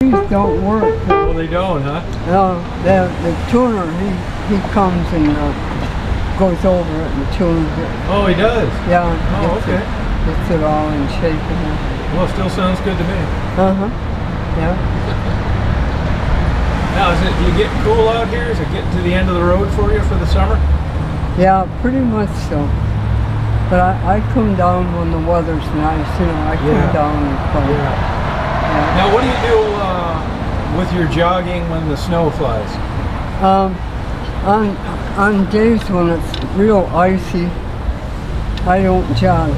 These don't work. Oh, they don't, huh? No, the tuner, he comes and goes over it and tunes it. Oh, he does? Yeah. Oh, okay. Gets it all in shape. Well, still sounds good to me. Uh-huh. Yeah. Now, do you get cool out here? Is it getting to the end of the road for you for the summer? Yeah, pretty much so. But I come down when the weather's nice, you know, I come down and play. Yeah. Now, what do you do with your jogging when the snow flies? On days when it's real icy, I don't jog.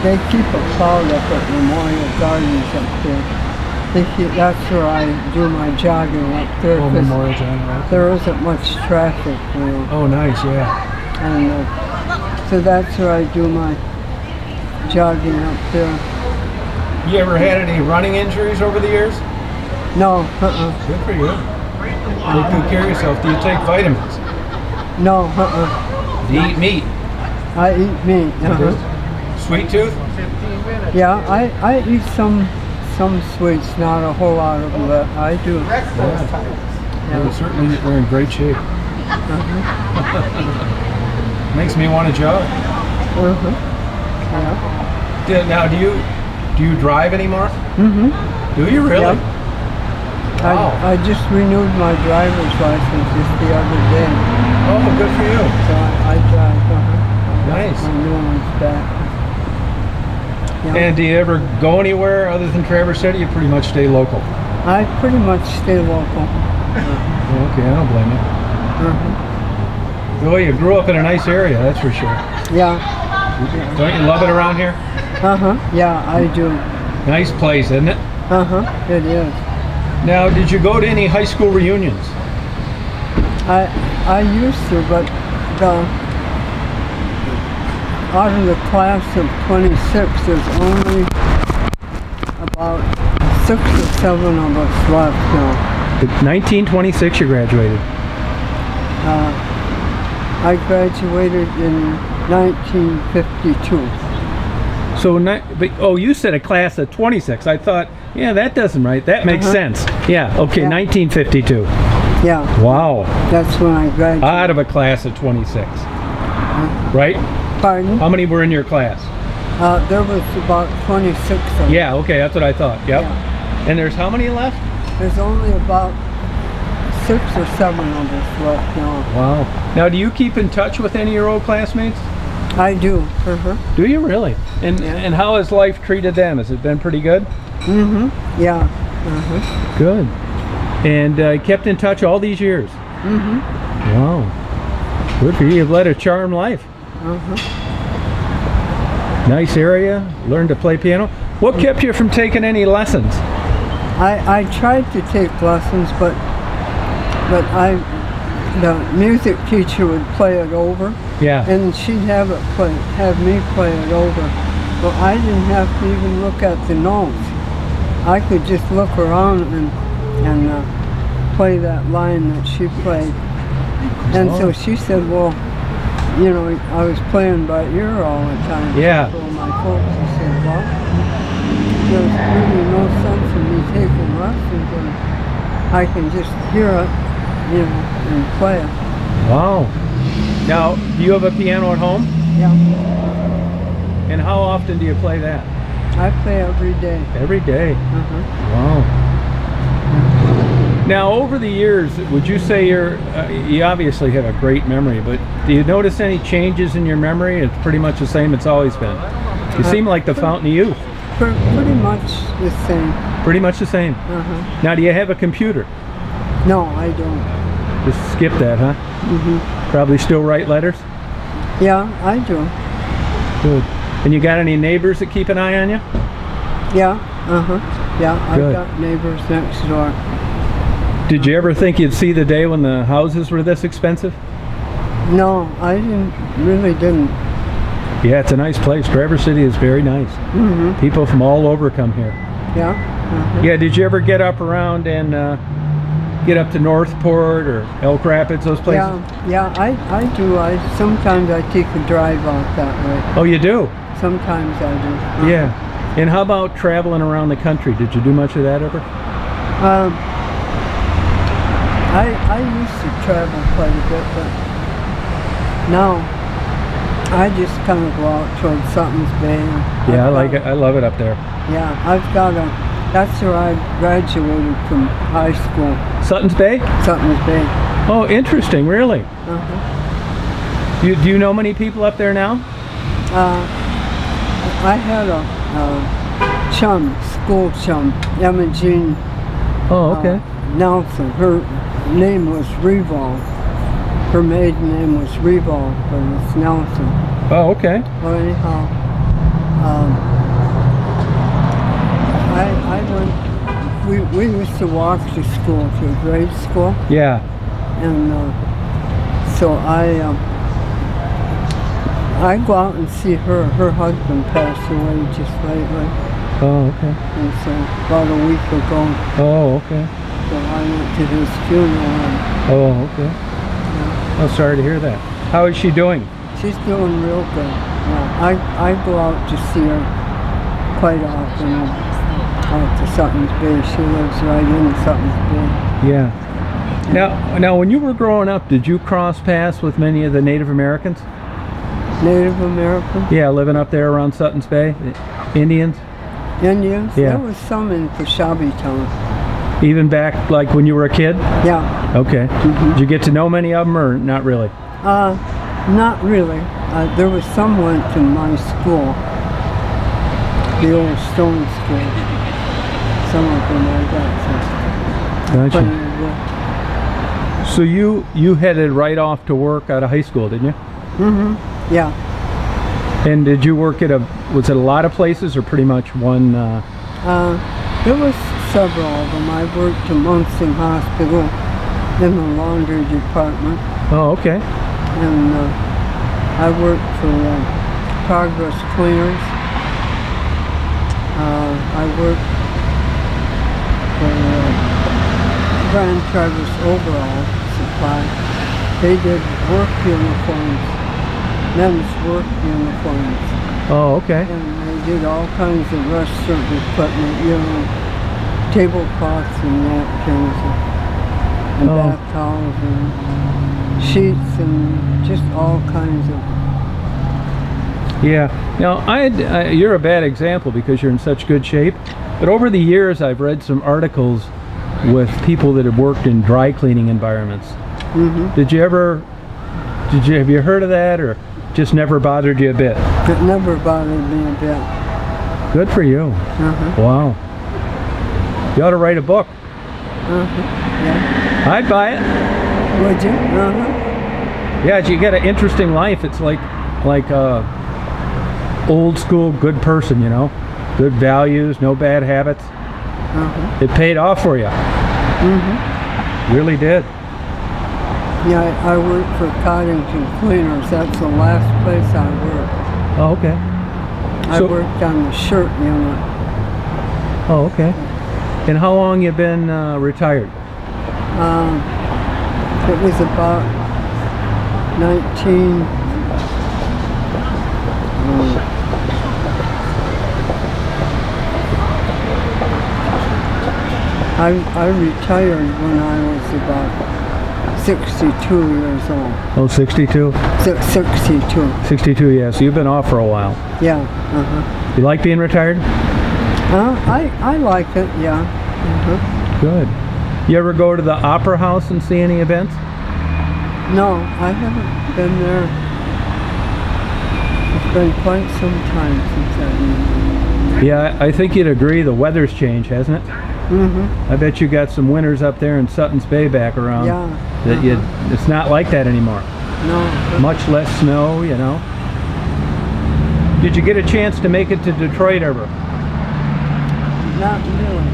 They keep a cloud up at Memorial Gardens up there. That's where I do my jogging up there. Oh, Memorial Gardens. There isn't much traffic, you know. Oh, nice, yeah. And so that's where I do my jogging up there. You ever had any running injuries over the years? No, Good for you. Take good care of yourself. Do you take vitamins? No, Do you eat meat? I eat meat. Sweet tooth? Yeah, I eat some sweets, not a whole lot of them, but I do. Yeah. Well, certainly we're in great shape. Makes me want to jog. Yeah. Now, do you drive anymore? Do you really? Yep. Wow. I just renewed my driver's license just the other day. Oh, good for you. So I drive. Nice. My new one's back. Yeah. And do you ever go anywhere other than Traverse City? You pretty much stay local. I pretty much stay local. Okay, I don't blame you. Well, you grew up in a nice area, that's for sure. Yeah. Don't you love it around here? Yeah, I do. Nice place, isn't it? It is. Now, did you go to any high school reunions? I used to, but out of the class of 26, there's only about 6 or 7 of us left now. 1926 you graduated. I graduated in 1952. So, you said a class of 26. I thought, yeah, that doesn't right. That makes sense. Yeah, okay, 1952. Yeah. Wow. That's when I graduated. Out of a class of 26. Right? Pardon? How many were in your class? There was about 26 of them. Yeah, okay, that's what I thought. Yep. Yeah. And there's how many left? There's only about 6 or 7 of us left now. Wow. Now, do you keep in touch with any of your old classmates? I do. Do you really? And how has life treated them? Has it been pretty good? Yeah. Good. And kept in touch all these years? Wow. Good for you. You've led a charmed life. Nice area. Learned to play piano. What kept you from taking any lessons? I tried to take lessons, but the music teacher would play it over. Yeah. And she'd have me play it over. But I didn't have to even look at the notes. I could just look around and play that line that she played. And so she said, well, you know, I was playing by ear all the time. Yeah. So my folks said, well, there's really no sense in me taking lessons, and I can just hear it, you know, and play it. Wow. Now, do you have a piano at home? Yeah. And how often do you play that? I play every day. Every day? Wow. Now, over the years, would you say you obviously have a great memory, but do you notice any changes in your memory? It's pretty much the same it's always been. You seem like the fountain of youth. Pretty much the same. Pretty much the same. Now, do you have a computer? No, I don't. Just skip that, huh? Probably still write letters? Yeah, I do. Good. And you got any neighbors that keep an eye on you? Yeah, yeah, Good. I've got neighbors next door. Did you ever think you'd see the day when the houses were this expensive? No, I really didn't. Yeah, it's a nice place. Traverse City is very nice. People from all over come here. Yeah. Yeah, did you ever get up around and get up to Northport or Elk Rapids, those places? Yeah, I do. Sometimes I take a drive out that way. Oh, you do? Sometimes I do. Yeah. And how about traveling around the country? Did you do much of that ever? I used to travel quite a bit, but now I just kind of go out towards Sutton's Bay. Yeah, I like it. I love it up there. Yeah, that's where I graduated from high school. Sutton's Bay? Sutton's Bay. Oh, interesting, really? Uh-huh. Do you know many people up there now? I had a school chum, Emma Jean Oh, okay. Nelson. Her name was Revolve. Her maiden name was Revolve, but it's Nelson. Oh, okay. Well, anyhow, we used to walk to school, to grade school. Yeah. And so I go out and see her. Her husband passed away just lately. Oh, okay. And so about a week ago. Oh, okay. So I went to his funeral. Oh, okay. Yeah. Oh, sorry to hear that. How is she doing? She's doing real good. Yeah. I go out to see her quite often. Out to Sutton's Bay. She lives right in Sutton's Bay. Yeah. Now, when you were growing up, did you cross paths with many of the Native Americans? Native Americans? Yeah, living up there around Sutton's Bay? Indians? Indians? Yeah. There was some in Peshabi Town. Even back, like, when you were a kid? Yeah. Okay. Mm-hmm. Did you get to know many of them, or not really? Not really. There was some went to my school. The old stone school. Some of them I got some. Gotcha. So you headed right off to work out of high school, didn't you? Mm-hmm. Yeah. And did you work at was it a lot of places or pretty much one? There was several of them. I worked at Munson Hospital in the laundry department. Oh, okay. And I worked for Progress Cleaners. I worked for Grand Traverse Overall Supply. They did work uniforms, men's work uniforms. Oh, okay. And they did all kinds of restaurant equipment, tablecloths and napkins and bath towels and sheets and just all kinds of. Yeah. Now, you're a bad example because you're in such good shape. But over the years, I've read some articles with people that have worked in dry cleaning environments. Mm-hmm. Have you heard of that, or just never bothered you a bit? It never bothered me a bit. Good for you. Uh-huh. Wow. You ought to write a book. Uh-huh. Yeah. I'd buy it. Would you? Uh-huh. Yeah, you get an interesting life. It's like old school good person, good values, no bad habits. Uh-huh. It paid off for you. Mm-hmm. Really did. Yeah, I worked for Coddington Cleaners. That's the last place I worked. Oh, okay. I worked on the shirt unit. Oh, okay. And how long you been retired? It was about 19... I retired when I was about 62 years old. Oh, 62? 62. 62, yeah. So you've been off for a while. Yeah. Uh-huh. You like being retired? I like it, yeah. Uh-huh. Good. You ever go to the Opera House and see any events? No, I haven't been there. It's been quite some time since I've been there. Yeah, I think you'd agree the weather's changed, hasn't it? Mm-hmm. I bet you got some winters up there in Sutton's Bay back around. Yeah. That it's not like that anymore. No. Much less snow, Did you get a chance to make it to Detroit ever? Not really.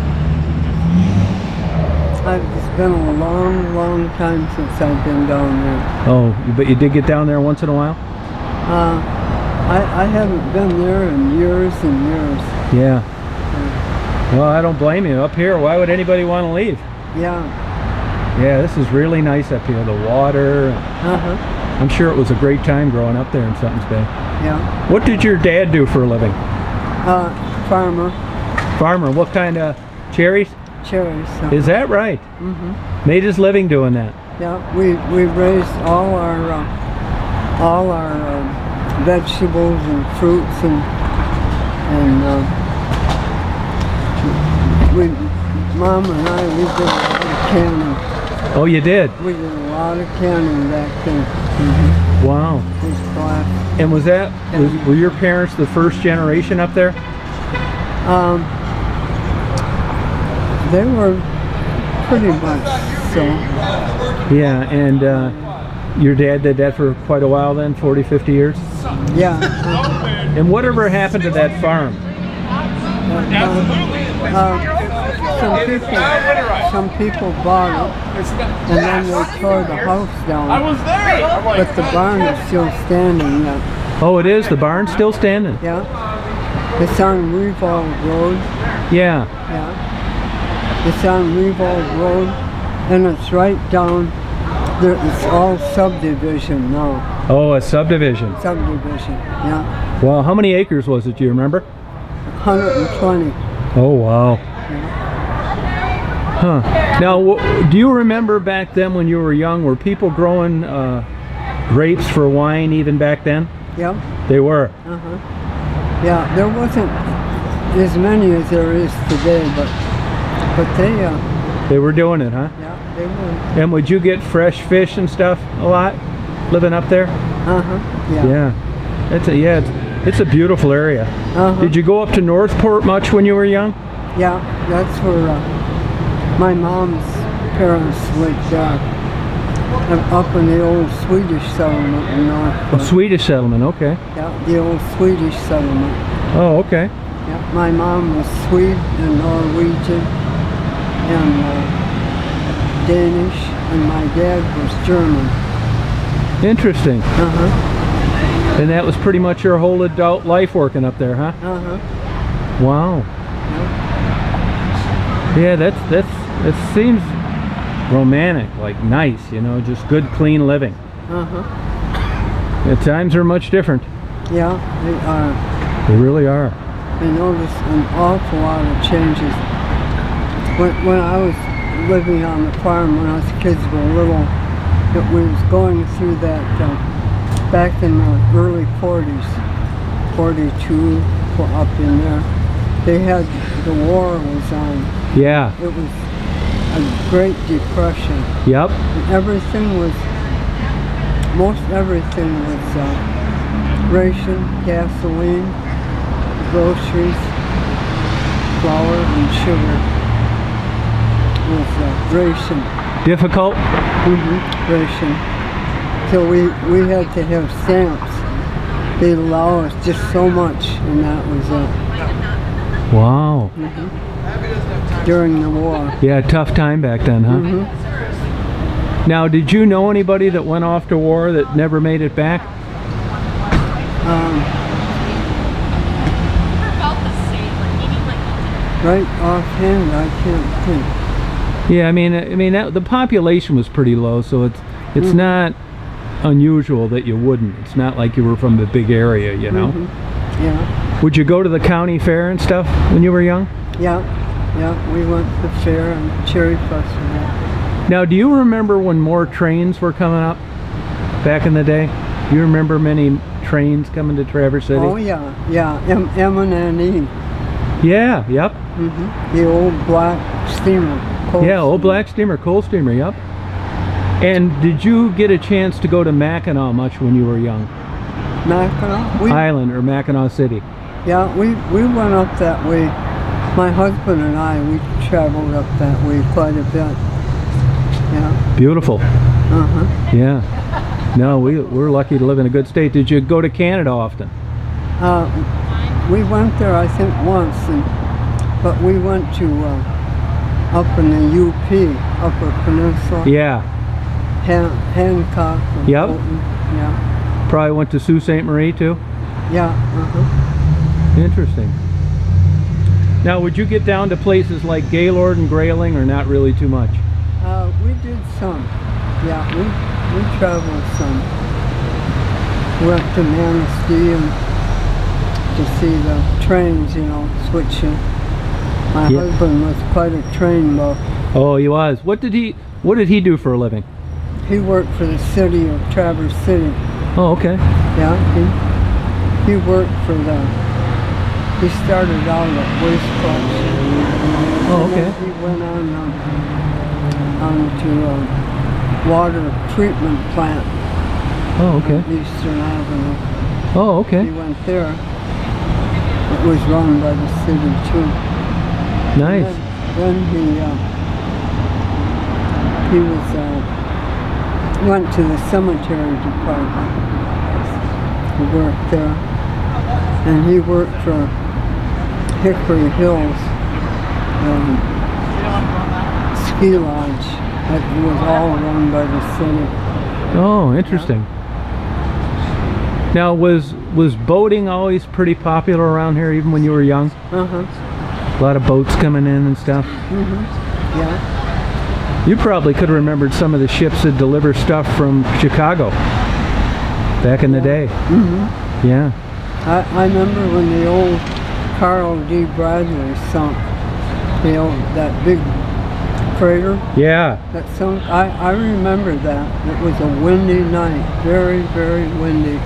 It's been a long, long time since I've been down there. Oh, but you did get down there once in a while? I haven't been there in years and years. Yeah. Well, I don't blame you. Up here, why would anybody want to leave? Yeah. Yeah, this is really nice up here. The water. Uh-huh. I'm sure it was a great time growing up there in Sutton's Bay. Yeah. What did your dad do for a living? farmer. Farmer, what kind of cherries? Cherries. So. Is that right? Mm-hmm. Made his living doing that. Yeah, we raised all our vegetables and fruits and Mom and I, we did a lot of canning. Oh, you did? We did a lot of canning back then. Mm-hmm. Wow. It was class. And were your parents the first generation up there? They were pretty much so. Yeah, and your dad did that for quite a while then, 40, 50 years? Yeah. And whatever happened to that farm? Some people bought it, and then they tore the house down. But the barn is still standing yet. Oh, it is? The barn's still standing? Yeah. It's on Revolve Road. Yeah. Yeah. It's on Revolve Road, and it's right down there. It's all subdivision now. Oh, a subdivision. Subdivision, yeah. Well, how many acres was it, do you remember? 120. Oh, wow. Yeah. Huh. Now, do you remember back then when you were young, were people growing grapes for wine even back then? Yep. They were? Uh-huh. Yeah, there wasn't as many as there is today, but they were doing it, huh? Yeah, they were. And would you get fresh fish and stuff a lot living up there? Uh-huh. Yeah. Yeah. It's a beautiful area. Uh-huh. Did you go up to Northport much when you were young? Yeah, that's where my mom's parents lived up in the old Swedish settlement in Northport. A Swedish settlement, okay. Yeah, the old Swedish settlement. Oh, okay. Yeah, my mom was Swede and Norwegian and Danish, and my dad was German. Interesting. Uh-huh. And that was pretty much your whole adult life working up there, huh? Uh-huh. Wow. Yep. Yeah, that seems romantic, like nice, you know, just good, clean living. Uh-huh. The times are much different. Yeah, they are. They really are. I noticed an awful lot of changes. When I was living on the farm, when us kids were little, it was going through that back in the early 40s, 42, up in there. They had, the war was on. Yeah. It was a Great Depression. Yep. And everything was, most everything was ration, gasoline, groceries, flour and sugar was ration. Difficult? Mm-hmm. Ration. So we had to have stamps. They'd allow us just so much, and that was it. Wow. Mm-hmm. During the war. Yeah, tough time back then, huh? Mm-hmm. Now, did you know anybody that went off to war that never made it back? Right offhand, I can't think. Yeah, I mean the population was pretty low, so it's not unusual that you wouldn't. It's not like you were from the big area, you know. Mm-hmm. Yeah. Would you go to the county fair and stuff when you were young? Yeah, we went to the fair and Cherry Festival. Now, do you remember when more trains were coming up back in the day? Do you remember many trains coming to Traverse City? Oh yeah, M&E. Yeah, yep. Mm-hmm. The old black steamer. Yeah, old black steamer, coal steamer, yep. And did you get a chance to go to Mackinac much when you were young? Mackinac? Island or Mackinac City? Yeah, we went up that way. My husband and I, we traveled up that way quite a bit. Yeah. Beautiful. Uh-huh. Yeah. No, we're lucky to live in a good state. Did you go to Canada often? We went there, I think, once, but we went to up in the UP, Upper Peninsula. Yeah. Hancock. And yep. Fulton. Yeah. Probably went to Sault Ste. Marie too? Yeah. Uh-huh. Interesting. Now, would you get down to places like Gaylord and Grayling, or not really too much? We did some. Yeah, we traveled some. Went to Manistee and to see the trains, you know, switching. My Yeah. husband was quite a train buff. Oh, he was. What did he do for a living? He worked for the city of Traverse City. Oh, okay. Yeah, he worked for he started out at waste collection. Oh, And okay. then he went on to water treatment plant Oh, okay. on Eastern Avenue. Oh, okay. He went there. It was run by the city too. Nice. Then he went to the cemetery department. He worked there, and he worked for Hickory Hills Ski Lodge. That was all run by the city. Oh, interesting. Now, was boating always pretty popular around here, even when you were young? Uh-huh. A lot of boats coming in and stuff. Mm-hmm. Yeah. You probably could have remembered some of the ships that deliver stuff from Chicago back in the day. Mm-hmm. Yeah. I remember when the old Carl D. Bradley sunk, that big freighter Yeah. that sunk. I remember that. It was a windy night, very, very windy.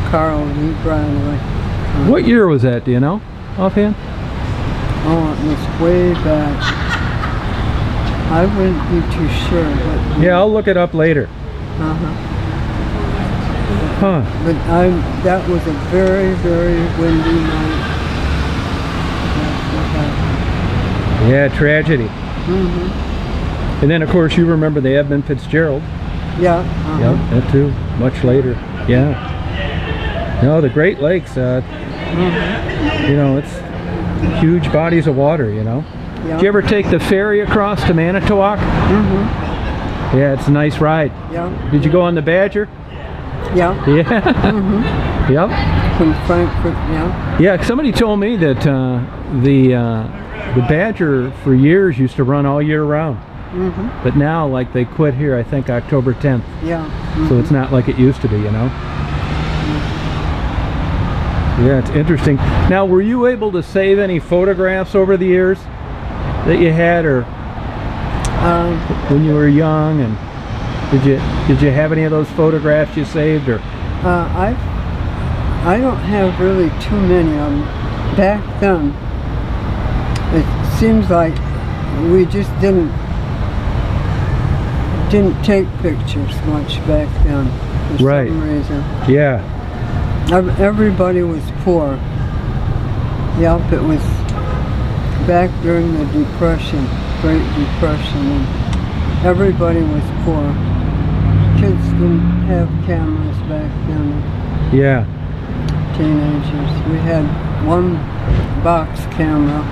Carl D. Bradley. What year was that? Do you know offhand? Oh, it was way back. I wouldn't be too sure, but Yeah, I'll look it up later. uh-huh. Huh. But that was a very, very windy night. That's what happened. Yeah, tragedy. Mm-hmm. And then, of course, you remember the Edmund Fitzgerald. Yeah. Uh-huh. Yep, that too. Much later. Yeah. No, the Great Lakes, Mm-hmm. you know, it's huge bodies of water, you know. Yeah. Did you ever take the ferry across to Manitowoc? Mm-hmm. Yeah, it's a nice ride. Yeah. Did you go on the Badger? Yeah. Yeah. Mm-hmm. Yep. From Frankfurt, yeah. Yeah, somebody told me that the Badger for years used to run all year round. Mm-hmm. But now, like, they quit here, I think, October 10th. Yeah. Mm-hmm. So it's not like it used to be, you know? Yeah, it's interesting. Now, were you able to save any photographs over the years that you had, or when you were young? And did you have any of those photographs you saved, or? I don't have really too many of them. Back then, it seems like we just didn't take pictures much back then for Right. some reason. Yeah. Everybody was poor. Yep, it was back during the Depression, Great Depression, and everybody was poor. Kids didn't have cameras back then. Yeah. Teenagers. We had one box camera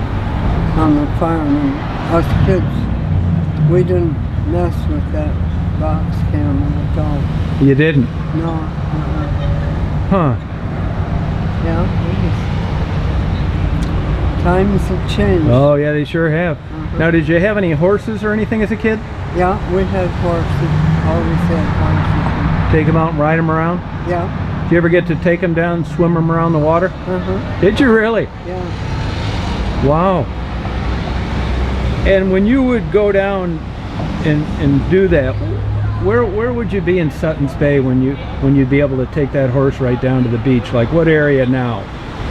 on the farm, and us kids, we didn't mess with that box camera at all. You didn't? No. Huh. Yeah, times have changed. Oh, yeah, they sure have. Now, did you have any horses or anything as a kid? Yeah, we had horses. Always had horses. Take them out and ride them around? Yeah. Did you ever get to take them down, swim them around the water? Uh-huh. Did you really? Yeah. Wow. And when you would go down and do that, where would you be in Sutton's Bay when you'd be able to take that horse right down to the beach? Like, what area now?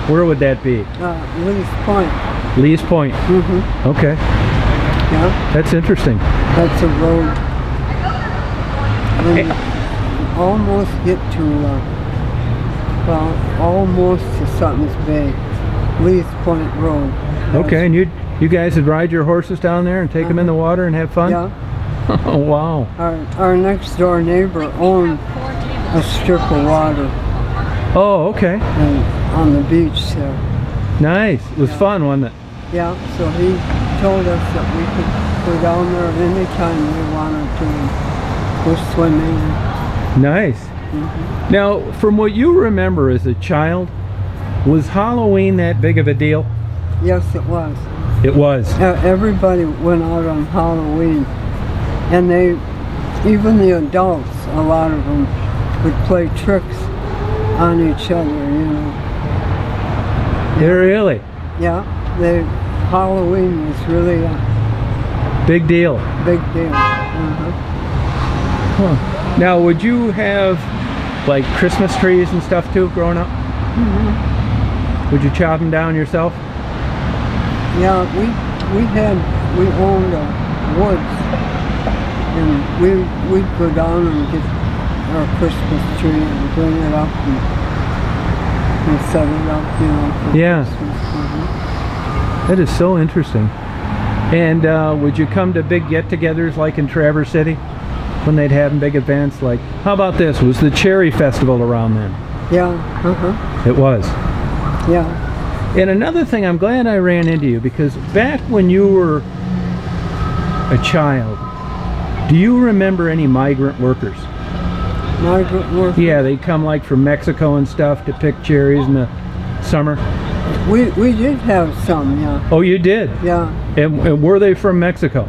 Where would that be? Lee's Point. Lee's Point. Mm-hmm. Okay. Yeah. That's interesting. That's a road. When you almost get to, almost to Sutton's Bay. Lee's Point Road. Okay, and you guys would ride your horses down there and take them in the water and have fun? Yeah. Oh, wow. Our next door neighbor owned a strip of water Oh, okay. on the beach there. Nice. It was fun, wasn't it? Yeah, so he told us that we could go down there anytime we wanted to and go swimming. Nice. Mm-hmm. Now, from what you remember as a child, was Halloween that big of a deal? Yes, it was. It was. Everybody went out on Halloween, and even the adults, a lot of them, would play tricks on each other, you know. Really? Yeah. Halloween was really a big deal. Big deal. Huh. Now, would you have like Christmas trees and stuff too growing up? Would you chop them down yourself? Yeah, we owned woods, and we'd go down and get our Christmas tree and bring it up and set it up, you know, for Christmas. That is so interesting. And would you come to big get-togethers like in Traverse City when they'd have big events? Like, how about this? Was the Cherry Festival around then? Yeah. It was. Yeah. And another thing, I'm glad I ran into you, because back when you were a child, do you remember any migrant workers? Migrant workers? Yeah, they'd come like from Mexico and stuff to pick cherries in the summer. We did have some, yeah. Oh, you did? Yeah. And were they from Mexico?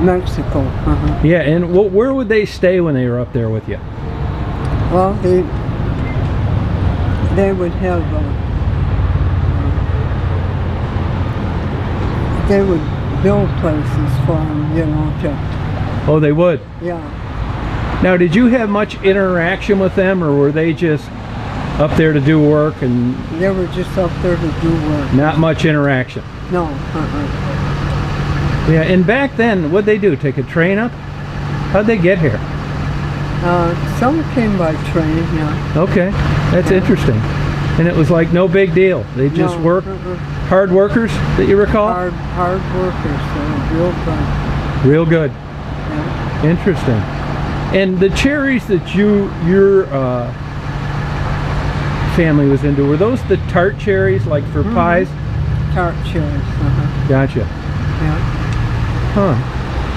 Mexico. Yeah, and where would they stay when they were up there with you? Well, they would have they would build places for them, you know, to... Oh, they would? Yeah. Now, did you have much interaction with them, or were they just up there to do work? And they were just up there to do work. Not much interaction? No. Yeah, and back then, what'd they do? Take a train up? How'd they get here? Some came by train, yeah. Okay, that's interesting. And it was like no big deal. They just worked. Hard workers that you recall? Hard workers, real good. Real good. Yeah. Interesting. And the cherries that your family was into, were those the tart cherries, like for pies? Tart cherries. Gotcha. Yeah. Huh.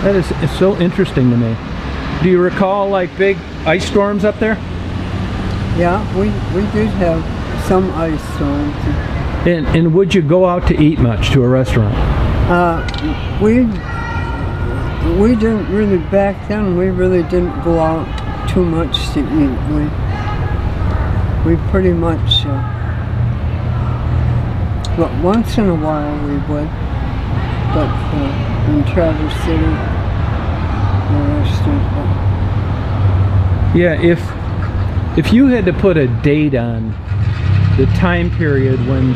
That is, it's so interesting to me. Do you recall like big ice storms up there? Yeah, we did have some ice storms. And would you go out to eat much to a restaurant? We didn't really, back then, we really didn't go out too much to eat. We pretty much, but once in a while we would, but in Traverse City, the restaurant. Yeah, if you had to put a date on the time period when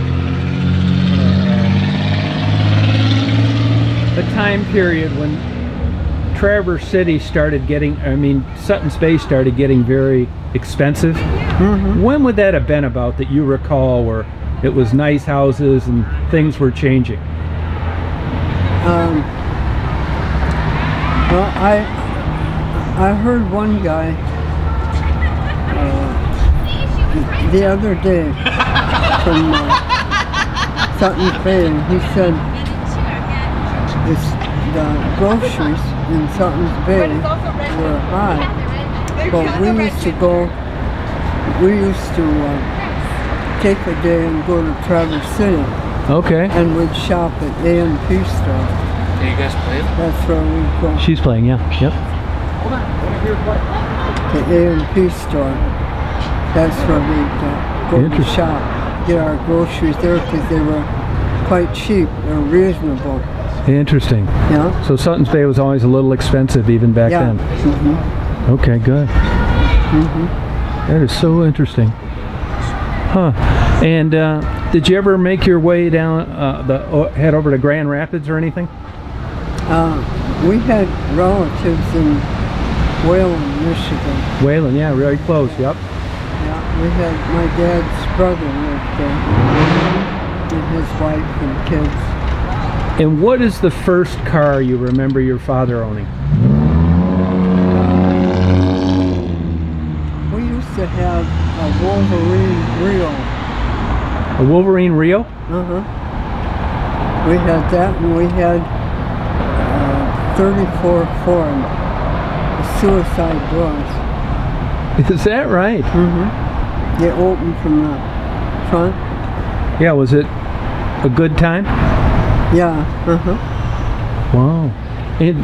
Traverse City started getting, Sutton's Bay started getting very expensive. When would that have been about that you recall, where it was nice houses and things were changing? Well, I heard one guy the other day from Sutton's Bay, and he said the groceries in Sutton's Bay were high, but we used to take a day and go to Traverse City. Okay. And we'd shop at A&P store. Are you guys playing? That's where we'd go. She's playing, yeah. Yep. Hold on. I want to hear what. The A&P store. That's where we'd go to shop, get our groceries there, because they were quite cheap and reasonable. Interesting. Yeah. So Sutton's Bay was always a little expensive even back then. Okay, good. That is so interesting. Huh. And did you ever make your way down, head over to Grand Rapids or anything? We had relatives in Wayland, Michigan. Wayland, yeah, really close, yep. Yeah, we had my dad's brother lived there, and his wife and kids. And what is the first car you remember your father owning? We used to have a Wolverine Rio. A Wolverine Rio? We had that, and we had 34 Ford, suicide doors. Is that right? They opened from the front. Yeah, was it a good time? Yeah. Wow. And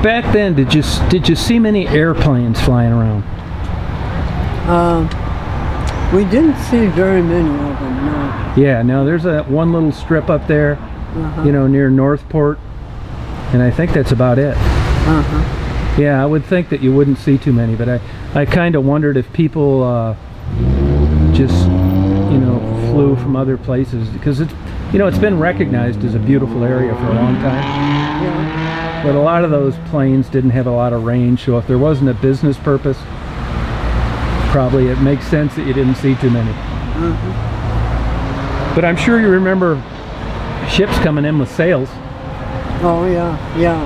back then, did you see many airplanes flying around? We didn't see very many of them, no. Yeah, no, there's one little strip up there, you know, near Northport, and I think that's about it. Yeah, I would think that you wouldn't see too many, but I kind of wondered if people just, you know, flew from other places, because it's, you know, it's been recognized as a beautiful area for a long time. Yeah. But a lot of those planes didn't have a lot of range, so if there wasn't a business purpose, probably it makes sense that you didn't see too many. But I'm sure you remember ships coming in with sails. Oh yeah, yeah.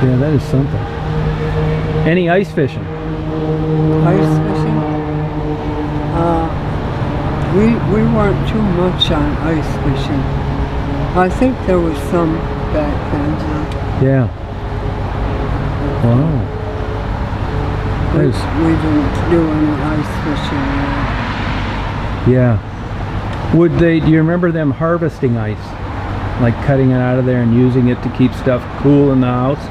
Yeah, that is something. Any ice fishing? Ice fishing? We weren't too much on ice fishing. I think there was some back then. Yeah. Wow. We didn't do any ice fishing. Yeah. Would they, do you remember them harvesting ice? Like cutting it out of there and using it to keep stuff cool in the house?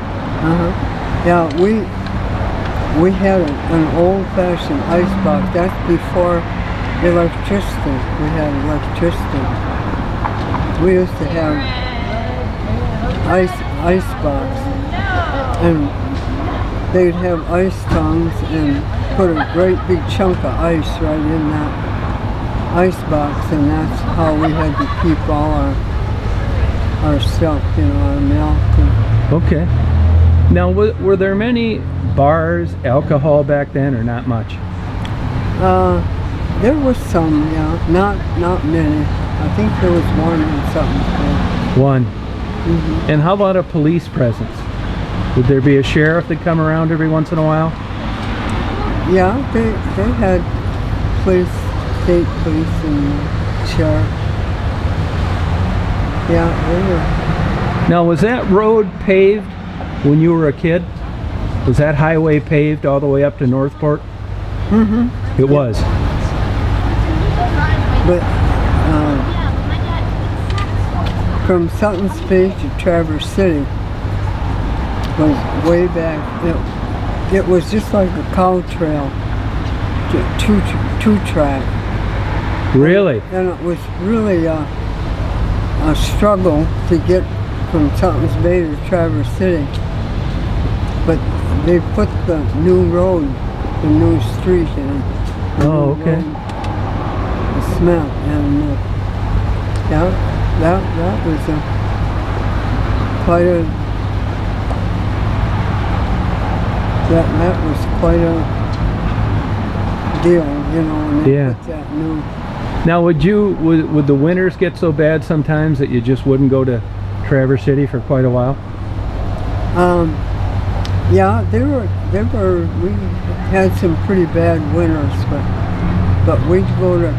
Yeah, we had an old-fashioned ice box. That's before electricity. We had electricity. We used to have ice box, and they'd have ice tongues and put a great big chunk of ice right in that ice box, and that's how we had to keep all our stuff, you know, our milk. Okay. Now, were there many bars, alcohol back then, or not much? There was some, yeah, not many. I think there was one or something. One. And how about a police presence? Would there be a sheriff that come around every once in a while? Yeah, they had police, state police and sheriff. Yeah, they were. Now, was that road paved when you were a kid? Was that highway paved all the way up to Northport? It was. But from Sutton's Bay to Traverse City was way back. It was just like a cow trail, two track. Really? And it was really a struggle to get from Sutton's Bay to Traverse City. But they put the new road, the new street in. Oh, okay. The cement, and yeah, that was quite a deal, you know. When they put that new. Now, would the winters get so bad sometimes that you just wouldn't go to Traverse City for quite a while? Yeah, we had some pretty bad winters, but we'd go to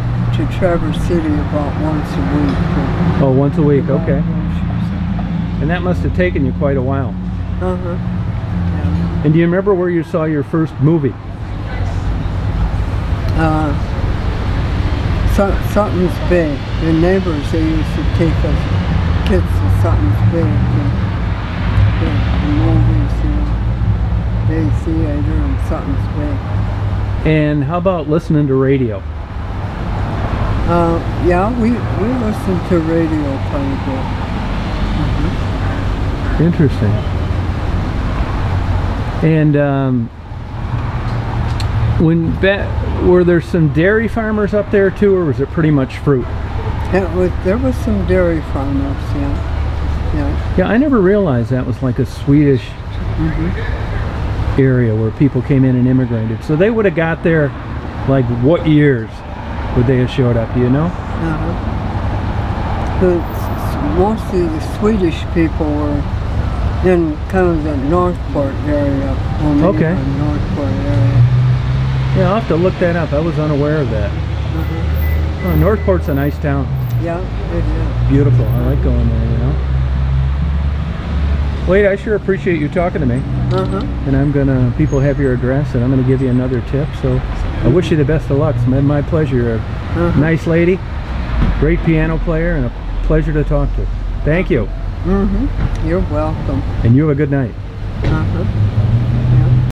Traverse City about once a week. Oh, once a week, okay. And that must have taken you quite a while. Yeah. And do you remember where you saw your first movie? Sutton's Bay. The neighbors, they used to take us kids to Sutton's Bay to movies, you know, Bay Theater and Sutton's Bay. And how about listening to radio? Yeah, we listened to radio quite a bit. Interesting. And were there some dairy farmers up there too, or was it pretty much fruit? There was some dairy farmers, yeah. Yeah, I never realized that was like a Swedish area where people came in and immigrated. So they would have got there, like, what years would they have showed up? Do you know? Mostly the Swedish people were in kind of the Northport area. Okay. Northport area. Yeah, I'll have to look that up. I was unaware of that. Oh, Northport's a nice town. Yeah, it is. Beautiful. I like going there, you know. Wade, I sure appreciate you talking to me. And I'm gonna, people have your address, and I'm gonna give you another tip. So I wish you the best of luck. It's been my pleasure. You're a nice lady, great piano player, and a pleasure to talk to. Thank you. You're welcome. And you have a good night.